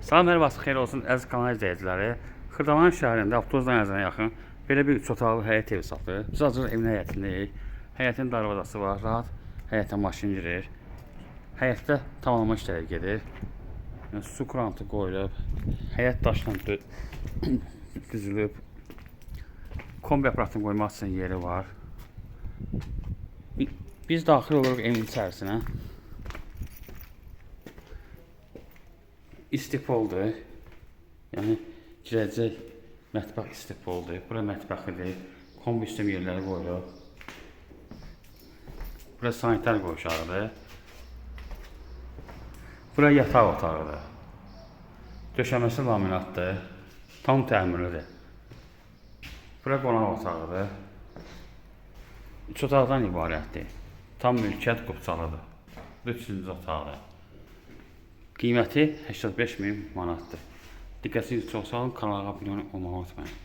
Salam, hər vaxt xeyir olsun əziz kanal izləyiciləri. Xırdalan şəhərində avtobus dayanacağına yaxın belə bir 3 otaqlı həyət evi satılır. Biz hazır evin həyətindəyik. Həyətin darvazası var, rahat həyətə maşın girir. Həyətdə tamamlama işləri gedir. Yəni, su kurantı qoyulub, həyət daşla düzülüb. Kombi aparatını qoymaq üçün yeri var. Biz daxil oluruq evin içərisinə. İstipoldur. Yəni girəcək mətbəx istipoldur. Bura mətbəxidir. Kombi sistem yerləri qoyulub. Bura sanitar qoşağıdır. Bura yataq otağıdır. Döşəməsi laminatdır. Tam təmirlidir. Bura qonaq otağıdır. 3 otaqdan ibarətdir. Tam mülkiyyət qupçalıdır. 3-cü otaqdır. Qiyməti 85.000 manatdır. Diqqətinizi çox sağ olun. Kanala abunə olmağı unutmayın.